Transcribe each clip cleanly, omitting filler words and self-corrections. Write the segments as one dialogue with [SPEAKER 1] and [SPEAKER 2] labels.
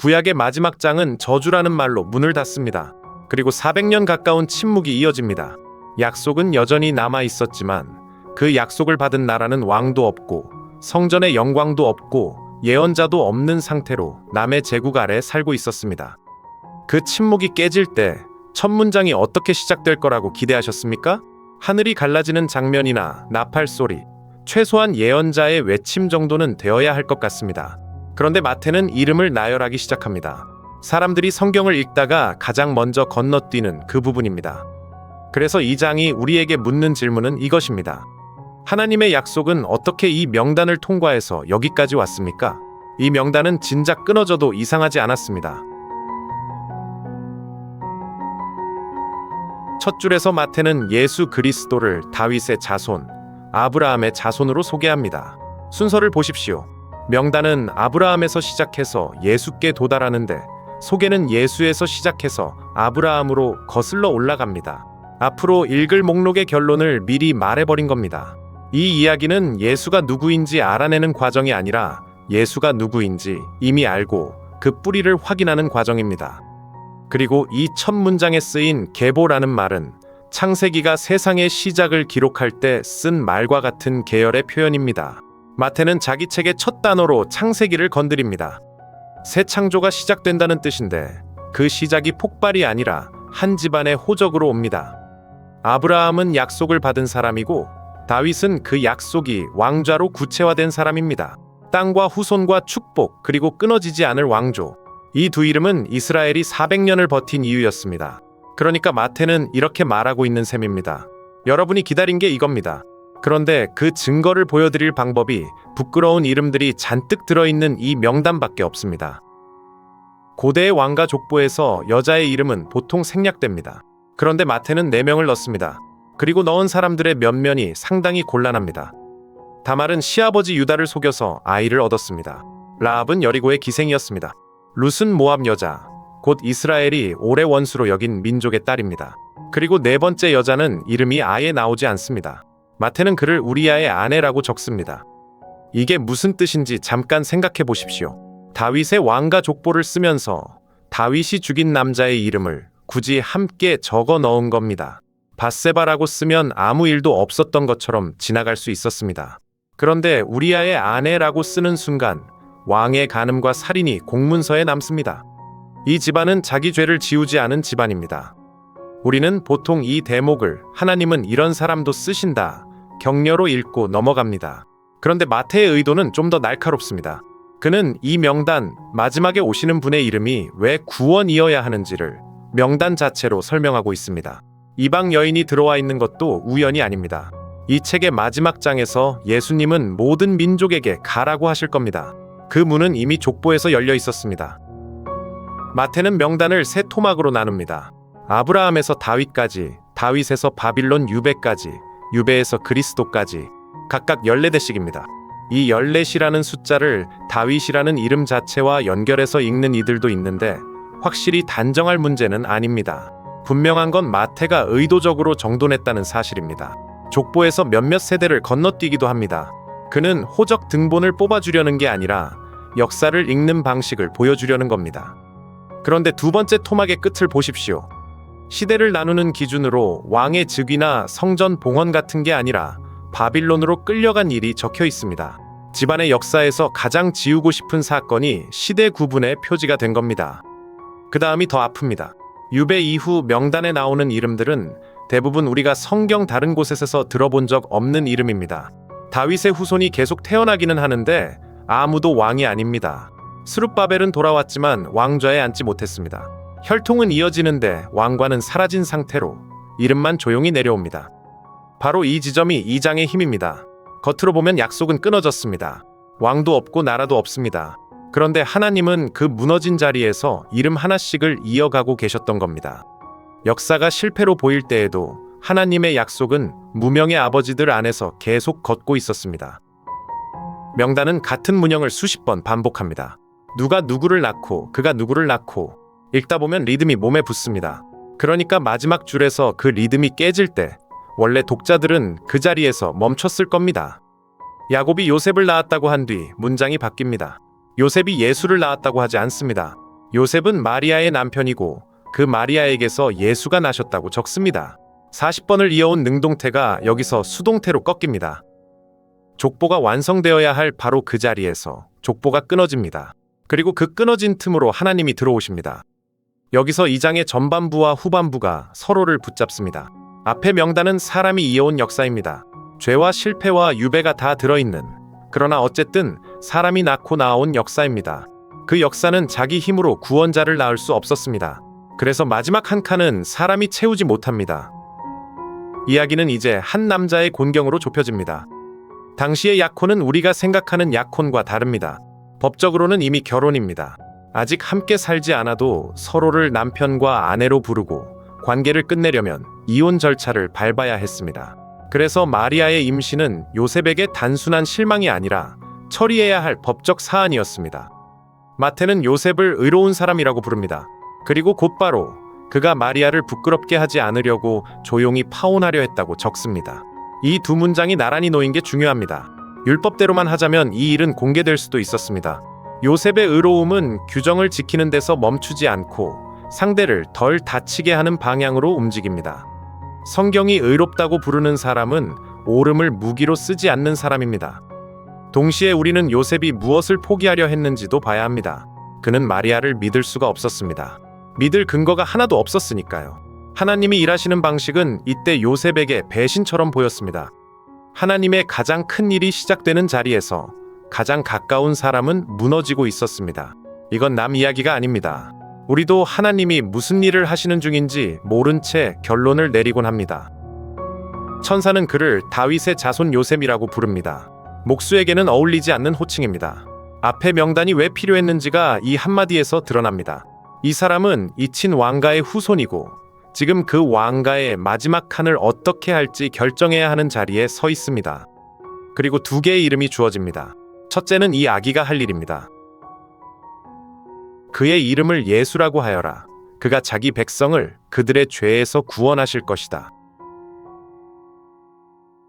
[SPEAKER 1] 구약의 마지막 장은 저주라는 말로 문을 닫습니다. 그리고 400년 가까운 침묵이 이어집니다. 약속은 여전히 남아 있었지만 그 약속을 받은 나라는 왕도 없고 성전의 영광도 없고 예언자도 없는 상태로 남의 제국 아래 살고 있었습니다. 그 침묵이 깨질 때 첫 문장이 어떻게 시작될 거라고 기대하셨습니까? 하늘이 갈라지는 장면이나 나팔 소리, 최소한 예언자의 외침 정도는 되어야 할 것 같습니다. 그런데 마태는 이름을 나열하기 시작합니다. 사람들이 성경을 읽다가 가장 먼저 건너뛰는 그 부분입니다. 그래서 이 장이 우리에게 묻는 질문은 이것입니다. 하나님의 약속은 어떻게 이 명단을 통과해서 여기까지 왔습니까? 이 명단은 진작 끊어져도 이상하지 않았습니다. 첫 줄에서 마태는 예수 그리스도를 다윗의 자손, 아브라함의 자손으로 소개합니다. 순서를 보십시오. 명단은 아브라함에서 시작해서 예수께 도달하는데 소개는 예수에서 시작해서 아브라함으로 거슬러 올라갑니다. 앞으로 읽을 목록의 결론을 미리 말해버린 겁니다. 이 이야기는 예수가 누구인지 알아내는 과정이 아니라 예수가 누구인지 이미 알고 그 뿌리를 확인하는 과정입니다. 그리고 이 첫 문장에 쓰인 계보라는 말은 창세기가 세상의 시작을 기록할 때 쓴 말과 같은 계열의 표현입니다. 마태는 자기 책의 첫 단어로 창세기를 건드립니다. 새 창조가 시작된다는 뜻인데 그 시작이 폭발이 아니라 한 집안의 호적으로 옵니다. 아브라함은 약속을 받은 사람이고 다윗은 그 약속이 왕좌로 구체화된 사람입니다. 땅과 후손과 축복 그리고 끊어지지 않을 왕조. 이 두 이름은 이스라엘이 400년을 버틴 이유였습니다. 그러니까 마태는 이렇게 말하고 있는 셈입니다. 여러분이 기다린 게 이겁니다. 그런데 그 증거를 보여드릴 방법이 부끄러운 이름들이 잔뜩 들어있는 이 명단밖에 없습니다. 고대의 왕가 족보에서 여자의 이름은 보통 생략됩니다. 그런데 마태는 4명을 넣습니다. 그리고 넣은 사람들의 면면이 상당히 곤란합니다. 다말은 시아버지 유다를 속여서 아이를 얻었습니다. 라합은 여리고의 기생이었습니다. 룻은 모압 여자, 곧 이스라엘이 오래 원수로 여긴 민족의 딸입니다. 그리고 4번째 여자는 이름이 아예 나오지 않습니다. 마태는 그를 우리아의 아내라고 적습니다. 이게 무슨 뜻인지 잠깐 생각해 보십시오. 다윗의 왕가 족보를 쓰면서 다윗이 죽인 남자의 이름을 굳이 함께 적어 넣은 겁니다. 밧세바라고 쓰면 아무 일도 없었던 것처럼 지나갈 수 있었습니다. 그런데 우리아의 아내라고 쓰는 순간 왕의 간음과 살인이 공문서에 남습니다. 이 집안은 자기 죄를 지우지 않은 집안입니다. 우리는 보통 이 대목을 하나님은 이런 사람도 쓰신다 격려로 읽고 넘어갑니다. 그런데 마태의 의도는 좀 더 날카롭습니다. 그는 이 명단 마지막에 오시는 분의 이름이 왜 구원이어야 하는지를 명단 자체로 설명하고 있습니다. 이방 여인이 들어와 있는 것도 우연이 아닙니다. 이 책의 마지막 장에서 예수님은 모든 민족에게 가라고 하실 겁니다. 그 문은 이미 족보에서 열려 있었습니다. 마태는 명단을 3 토막으로 나눕니다. 아브라함에서 다윗까지, 다윗에서 바빌론 유배까지, 유배에서 그리스도까지 각각 14대씩입니다. 이 14이라는 숫자를 다윗이라는 이름 자체와 연결해서 읽는 이들도 있는데 확실히 단정할 문제는 아닙니다. 분명한 건 마태가 의도적으로 정돈했다는 사실입니다. 족보에서 몇몇 세대를 건너뛰기도 합니다. 그는 호적 등본을 뽑아주려는 게 아니라 역사를 읽는 방식을 보여주려는 겁니다. 그런데 2번째 토막의 끝을 보십시오. 시대를 나누는 기준으로 왕의 즉위나 성전 봉헌 같은 게 아니라 바빌론으로 끌려간 일이 적혀 있습니다. 집안의 역사에서 가장 지우고 싶은 사건이 시대 구분의 표지가 된 겁니다. 그 다음이 더 아픕니다. 유배 이후 명단에 나오는 이름들은 대부분 우리가 성경 다른 곳에서 들어본 적 없는 이름입니다. 다윗의 후손이 계속 태어나기는 하는데 아무도 왕이 아닙니다. 스룹바벨은 돌아왔지만 왕좌에 앉지 못했습니다. 혈통은 이어지는데 왕관은 사라진 상태로 이름만 조용히 내려옵니다. 바로 이 지점이 이 장의 힘입니다. 겉으로 보면 약속은 끊어졌습니다. 왕도 없고 나라도 없습니다. 그런데 하나님은 그 무너진 자리에서 이름 하나씩을 이어가고 계셨던 겁니다. 역사가 실패로 보일 때에도 하나님의 약속은 무명의 아버지들 안에서 계속 걷고 있었습니다. 명단은 같은 문형을 수십 번 반복합니다. 누가 누구를 낳고 그가 누구를 낳고 읽다 보면 리듬이 몸에 붙습니다. 그러니까 마지막 줄에서 그 리듬이 깨질 때 원래 독자들은 그 자리에서 멈췄을 겁니다. 야곱이 요셉을 낳았다고 한 뒤 문장이 바뀝니다. 요셉이 예수를 낳았다고 하지 않습니다. 요셉은 마리아의 남편이고 그 마리아에게서 예수가 나셨다고 적습니다. 40번을 이어온 능동태가 여기서 수동태로 꺾입니다. 족보가 완성되어야 할 바로 그 자리에서 족보가 끊어집니다. 그리고 그 끊어진 틈으로 하나님이 들어오십니다. 여기서 이 장의 전반부와 후반부가 서로를 붙잡습니다. 앞의 명단은 사람이 이어온 역사입니다. 죄와 실패와 유배가 다 들어있는, 그러나 어쨌든 사람이 낳고 나온 역사입니다. 그 역사는 자기 힘으로 구원자를 낳을 수 없었습니다. 그래서 마지막 한 칸은 사람이 채우지 못합니다. 이야기는 이제 한 남자의 곤경으로 좁혀집니다. 당시의 약혼은 우리가 생각하는 약혼과 다릅니다. 법적으로는 이미 결혼입니다. 아직 함께 살지 않아도 서로를 남편과 아내로 부르고 관계를 끝내려면 이혼 절차를 밟아야 했습니다. 그래서 마리아의 임신은 요셉에게 단순한 실망이 아니라 처리해야 할 법적 사안이었습니다. 마태는 요셉을 의로운 사람이라고 부릅니다. 그리고 곧바로 그가 마리아를 부끄럽게 하지 않으려고 조용히 파혼하려 했다고 적습니다. 이 두 문장이 나란히 놓인 게 중요합니다. 율법대로만 하자면 이 일은 공개될 수도 있었습니다. 요셉의 의로움은 규정을 지키는 데서 멈추지 않고 상대를 덜 다치게 하는 방향으로 움직입니다. 성경이 의롭다고 부르는 사람은 오름을 무기로 쓰지 않는 사람입니다. 동시에 우리는 요셉이 무엇을 포기하려 했는지도 봐야 합니다. 그는 마리아를 믿을 수가 없었습니다. 믿을 근거가 하나도 없었으니까요. 하나님이 일하시는 방식은 이때 요셉에게 배신처럼 보였습니다. 하나님의 가장 큰 일이 시작되는 자리에서 가장 가까운 사람은 무너지고 있었습니다. 이건 남 이야기가 아닙니다. 우리도 하나님이 무슨 일을 하시는 중인지 모른 채 결론을 내리곤 합니다. 천사는 그를 다윗의 자손 요셉이라고 부릅니다. 목수에게는 어울리지 않는 호칭입니다. 앞의 명단이 왜 필요했는지가 이 한마디에서 드러납니다. 이 사람은 이친 왕가의 후손이고 지금 그 왕가의 마지막 칸을 어떻게 할지 결정해야 하는 자리에 서 있습니다. 그리고 두 개의 이름이 주어집니다. 첫째는 이 아기가 할 일입니다. 그의 이름을 예수라고 하여라. 그가 자기 백성을 그들의 죄에서 구원하실 것이다.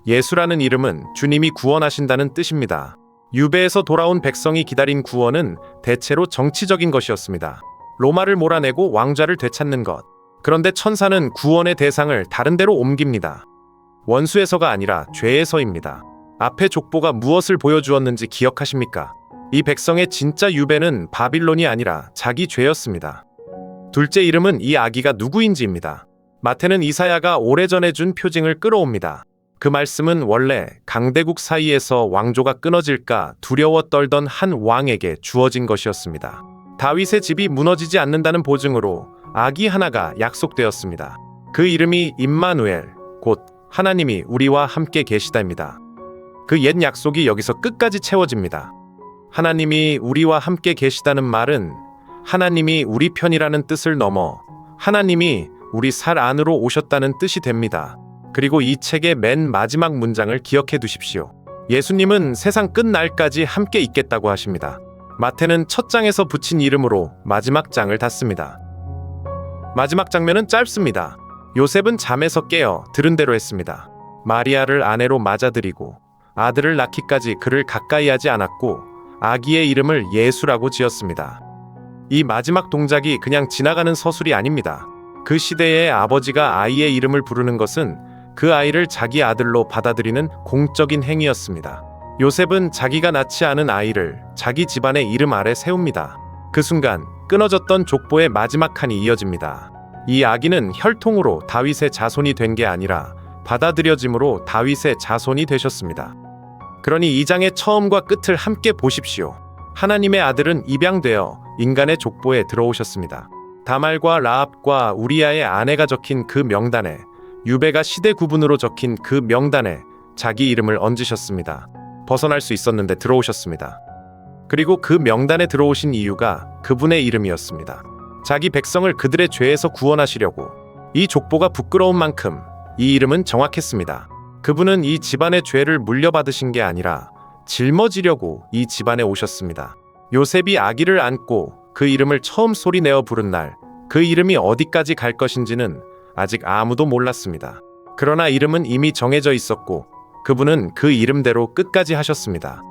[SPEAKER 1] 예수라는 이름은 주님이 구원하신다는 뜻입니다. 유배에서 돌아온 백성이 기다린 구원은 대체로 정치적인 것이었습니다. 로마를 몰아내고 왕좌를 되찾는 것. 그런데 천사는 구원의 대상을 다른 데로 옮깁니다. 원수에서가 아니라 죄에서입니다. 앞의 족보가 무엇을 보여주었는지 기억하십니까? 이 백성의 진짜 유배는 바빌론이 아니라 자기 죄였습니다. 둘째 이름은 이 아기가 누구인지입니다. 마태는 이사야가 오래전에 준 표징을 끌어옵니다. 그 말씀은 원래 강대국 사이에서 왕조가 끊어질까 두려워 떨던 한 왕에게 주어진 것이었습니다. 다윗의 집이 무너지지 않는다는 보증으로 아기 하나가 약속되었습니다. 그 이름이 임마누엘, 곧 하나님이 우리와 함께 계시다입니다. 그 옛 약속이 여기서 끝까지 채워집니다. 하나님이 우리와 함께 계시다는 말은 하나님이 우리 편이라는 뜻을 넘어 하나님이 우리 살 안으로 오셨다는 뜻이 됩니다. 그리고 이 책의 맨 마지막 문장을 기억해 두십시오. 예수님은 세상 끝날까지 함께 있겠다고 하십니다. 마태는 첫 장에서 붙인 이름으로 마지막 장을 닫습니다. 마지막 장면은 짧습니다. 요셉은 잠에서 깨어 들은 대로 했습니다. 마리아를 아내로 맞아들이고 아들을 낳기까지 그를 가까이 하지 않았고 아기의 이름을 예수라고 지었습니다. 이 마지막 동작이 그냥 지나가는 서술이 아닙니다. 그 시대의 아버지가 아이의 이름을 부르는 것은 그 아이를 자기 아들로 받아들이는 공적인 행위였습니다. 요셉은 자기가 낳지 않은 아이를 자기 집안의 이름 아래 세웁니다. 그 순간 끊어졌던 족보의 마지막 칸이 이어집니다. 이 아기는 혈통으로 다윗의 자손이 된 게 아니라 받아들여짐으로 다윗의 자손이 되셨습니다. 그러니 이 장의 처음과 끝을 함께 보십시오. 하나님의 아들은 입양되어 인간의 족보에 들어오셨습니다. 다말과 라합과 우리아의 아내가 적힌 그 명단에, 유배가 시대 구분으로 적힌 그 명단에 자기 이름을 얹으셨습니다. 벗어날 수 있었는데 들어오셨습니다. 그리고 그 명단에 들어오신 이유가 그분의 이름이었습니다. 자기 백성을 그들의 죄에서 구원하시려고. 이 족보가 부끄러운 만큼 이 이름은 정확했습니다. 그분은 이 집안의 죄를 물려받으신 게 아니라 짊어지려고 이 집안에 오셨습니다. 요셉이 아기를 안고 그 이름을 처음 소리내어 부른 날, 그 이름이 어디까지 갈 것인지는 아직 아무도 몰랐습니다. 그러나 이름은 이미 정해져 있었고 그분은 그 이름대로 끝까지 하셨습니다.